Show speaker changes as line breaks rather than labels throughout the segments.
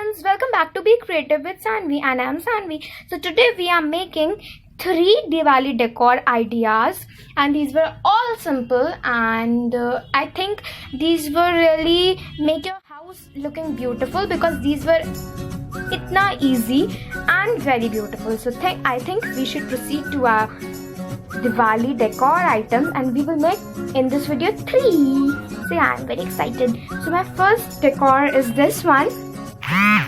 friends, welcome back to Be Creative with Sanvi, and I am Sanvi. So today we are making 3 Diwali decor ideas, and these were all simple, and I think these will really make your house looking beautiful because these were itna easy and very beautiful. So I think we should proceed to our Diwali decor items, and we will make in this video 3. So yeah, I'm very excited. So my first decor is this one.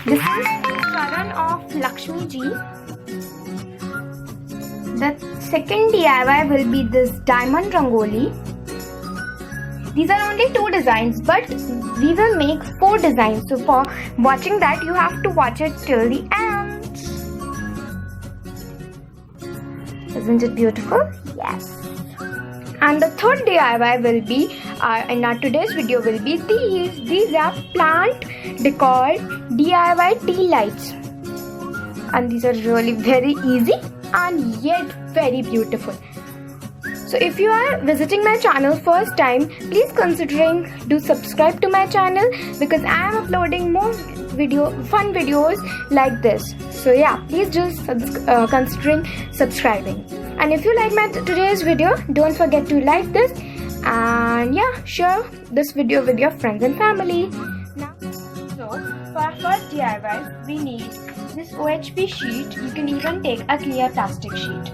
This is Charan of Lakshmi Ji. The second DIY will be this diamond rangoli. These are only 2 designs, but we will make 4 designs. So for watching that, you have to watch it till the end. Isn't it beautiful? Yes. And the third DIY will be, in our today's video will be these. These are plant decor DIY tea lights. And these are really very easy and yet very beautiful. So if you are visiting my channel first time, please considering do subscribe to my channel because I am uploading more fun videos like this. So yeah, please just considering subscribing. And if you like my today's video, don't forget to like this, and yeah, share this video with your friends and family. Now, so for our first DIY, we need this OHP sheet. You can even take a clear plastic sheet.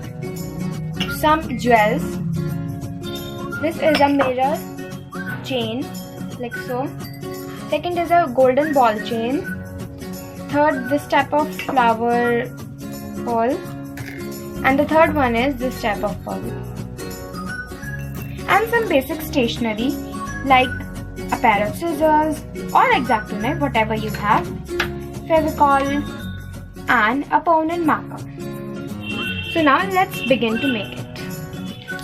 Some jewels. This is a mirror chain, like so. Second is a golden ball chain. Third, this type of flower ball. And the third one is this type of ball. And some basic stationery like a pair of scissors or X-Acto knife, whatever you have, Fevicol, and a permanent marker. So now let's begin to make it.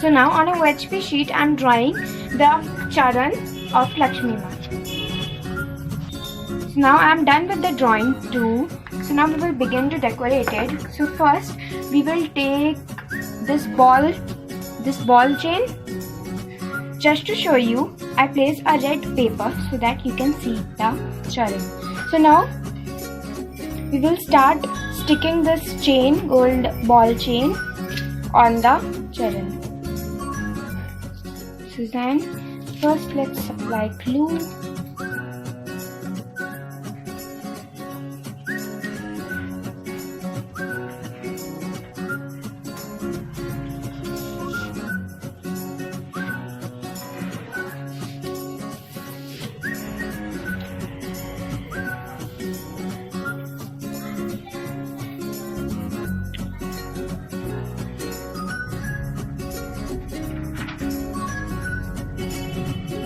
So now on a OHP sheet I am drawing the Charan of Lakshmi Ma. So now I am done with the drawing too. So now we will begin to decorate it. So first we will take this ball chain. Just to show you, I place a red paper so that you can see the Charan. So now we will start sticking this chain, gold ball chain, on the Charan. So then first let's apply glue.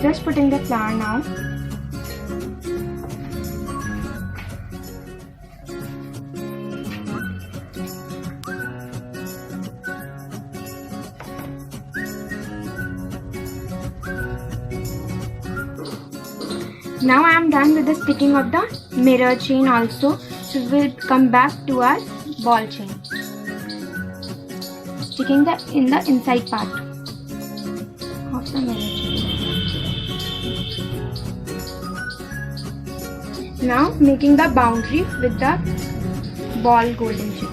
Just putting the flower now. Now I am done with the sticking of the mirror chain also. So we'll come back to our ball chain. Sticking in the inside part of the mirror chain. Now making the boundary with the ball golden chain.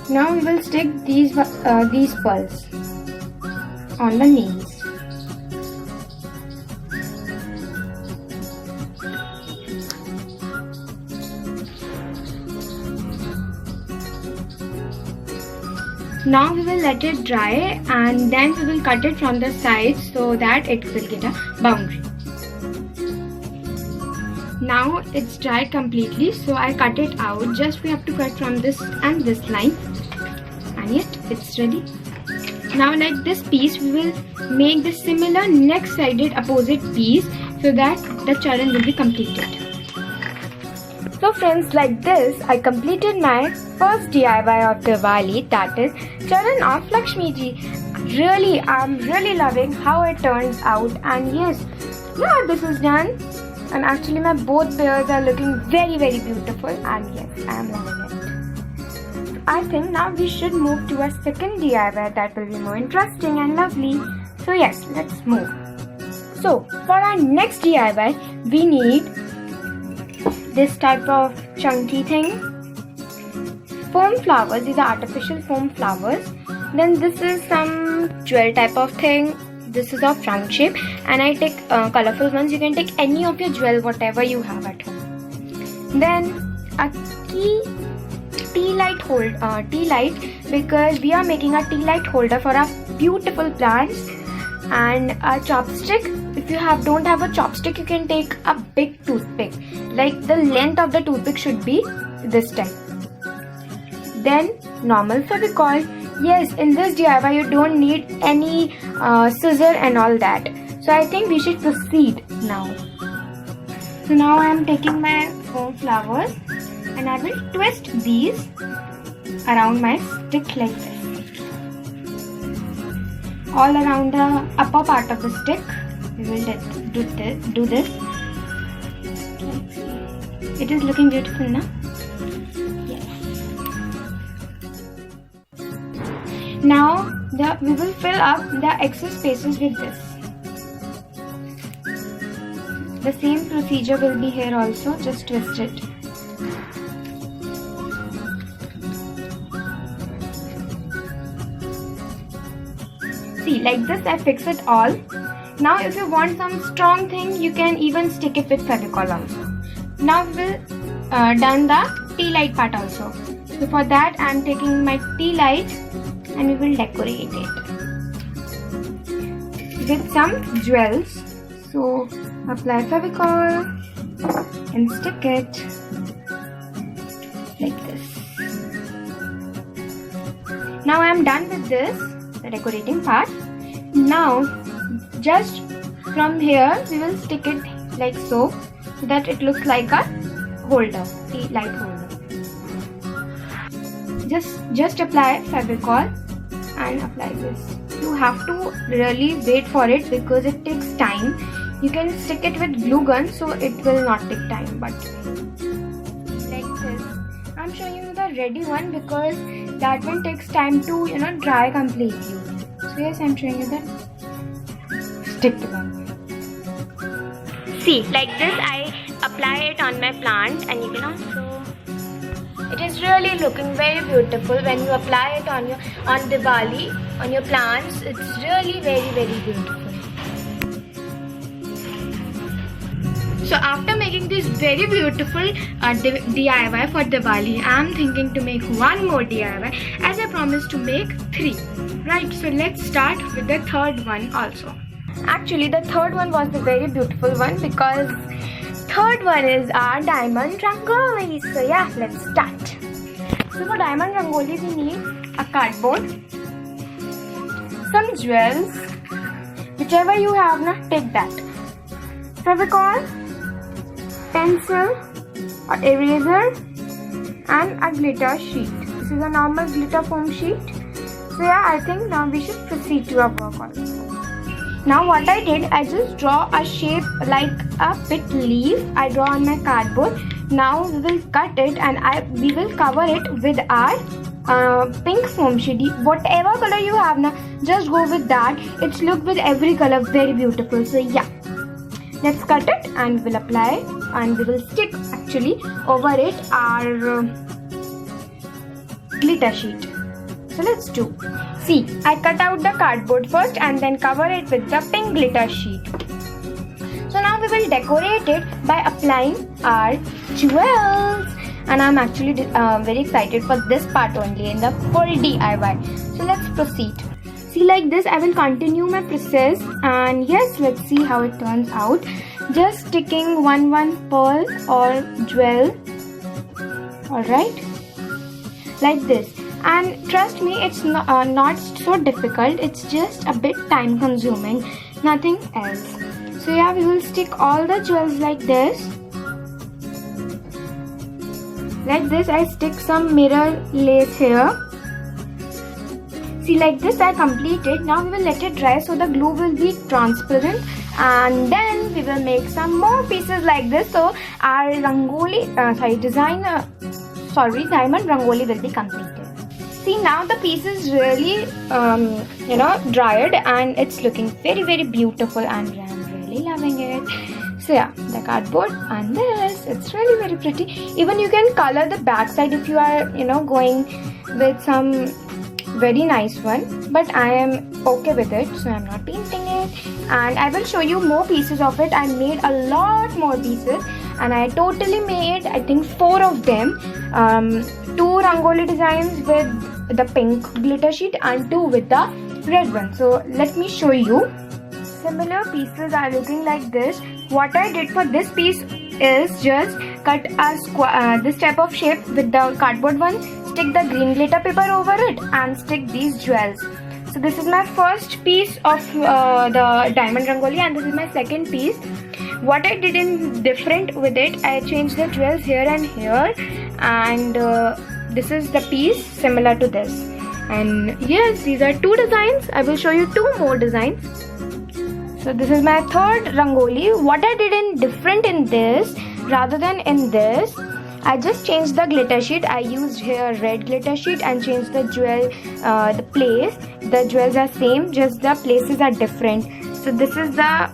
Now we will stick these pearls on the nails. Now we will let it dry, and then we will cut it from the sides so that it will get a boundary. Now it's dried completely, so I cut it out. Just we have to cut from this and this line, and yet it's ready. Now like this piece, we will make the similar next sided opposite piece so that the Charan will be completed. So friends, like this, I completed my first DIY of Diwali, that is Charan of Lakshmi Ji. I'm really loving how it turns out, and yes, yeah, this is done. and actually my both pairs are looking very beautiful, and yes, I am loving it. I think now we should move to a second DIY that will be more interesting and lovely. So yes, let's move. So for our next DIY, we need this type of chunky thing. Foam flowers, these are artificial foam flowers. Then this is some jewel type of thing. This is of round shape, and I take colorful ones. You can take any of your jewel, whatever you have at home. Then a tea light, because we are making a tea light holder for our beautiful plants. And a chopstick. If you don't have a chopstick, you can take a big toothpick. Like the length of the toothpick should be this type. Then normal Fevicol. Yes, in this DIY you don't need any scissor and all that. So I think we should proceed now. So now I am taking my foam flowers and I will twist these around my stick like this. All around the upper part of the stick, we will do this. It is looking beautiful now. Yes. Now we will fill up the excess spaces with this. The same procedure will be here also, just twist it. See, like this I fix it all. Now if you want some strong thing, you can even stick it with Fevicol also. Now we will done the tea light part also. So for that I am taking my tea light and we will decorate it with some jewels. So apply Fevicol and stick it like this. Now I am done with this, the decorating part. Now just from here we will stick it like so that it looks like a holder, tea light holder. Just apply Fevicol and apply this. You have to really wait for it because it takes time. You can stick it with glue gun, so it will not take time, but like this. I'm showing you the ready one because that one takes time to dry completely. So yes, I'm showing you that stick to that. See, like this I apply it on my plant, and you can also, it is really looking very beautiful when you apply it on Diwali on your plants. It's really very beautiful. So after making this very beautiful DIY for Diwali, I am thinking to make one more DIY, as I promised to make 3. Right, so let's start with the third one also. Actually, the third one was the very beautiful one because third one is our diamond rangoli. So yeah, let's start. So for diamond rangoli, we need a cardboard, some jewels, whichever you have, take that, Fevicol, pencil or eraser, and a glitter sheet. This is a normal glitter foam sheet. So yeah, I think now we should proceed to our work also. Now what I did, I just draw a shape like a bit leaf. I draw on my cardboard. Now we will cut it and we will cover it with our pink foam sheet. Whatever color you have now, just go with that. It's look with every color very beautiful. So yeah, let's cut it and we'll apply and we will stick actually over it our glitter sheet. So let's do. See, I cut out the cardboard first and then cover it with the pink glitter sheet. So now we will decorate it by applying our jewels. And I'm actually very excited for this part only in the full DIY. So let's proceed. See, like this I will continue my process, and yes, let's see how it turns out. Just sticking one pearl or jewel. Alright, like this. And trust me, it's not so difficult. It's just a bit time consuming, nothing else. So yeah, we will stick all the jewels like this. Like this, I stick some mirror lace here. See, like this I completed. Now we will let it dry so the glue will be transparent and then we will make some more pieces like this. So our rangoli diamond rangoli will be completed. See, now the piece is really dried and it's looking very, very beautiful, and I'm really loving it. So yeah, the cardboard and this, it's really very pretty. Even you can color the back side if you are going with some very nice one, but I am okay with it, so I'm not painting it. And I will show you more pieces of it. I made a lot more pieces, and I totally made, I think, 4 of them. 2 rangoli designs with the pink glitter sheet and 2 with the red one. So let me show you. Similar pieces are looking like this. What I did for this piece is just cut a this type of shape with the cardboard one, stick the green glitter paper over it, and stick these jewels. So this is my first piece of the diamond rangoli, and this is my second piece. What I did in different with it, I changed the jewels here and here, and this is the piece similar to this. And yes, these are 2 designs. I will show you 2 more designs. So this is my third rangoli. What I did in different in this rather than in this, I just changed the glitter sheet. I used here red glitter sheet and changed the jewel, the place. The jewels are same, just the places are different. So this is the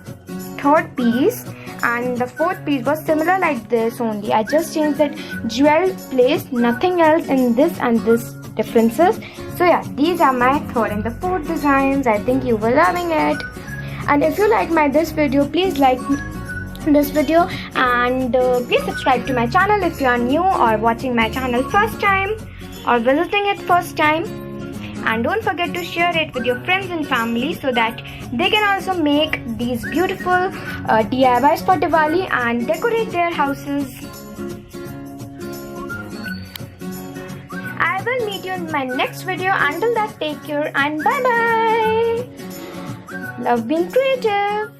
third piece, and the fourth piece was similar like this only. I just changed that jewel place, nothing else in this and this differences. So yeah, these are my third and the fourth designs. I think you were loving it. And if you like this video, please like this video, and please subscribe to my channel if you are new or watching my channel first time or visiting it first time. And don't forget to share it with your friends and family so that they can also make these beautiful DIYs for Diwali and decorate their houses. I will meet you in my next video. Until that, take care and bye bye. Love being creative.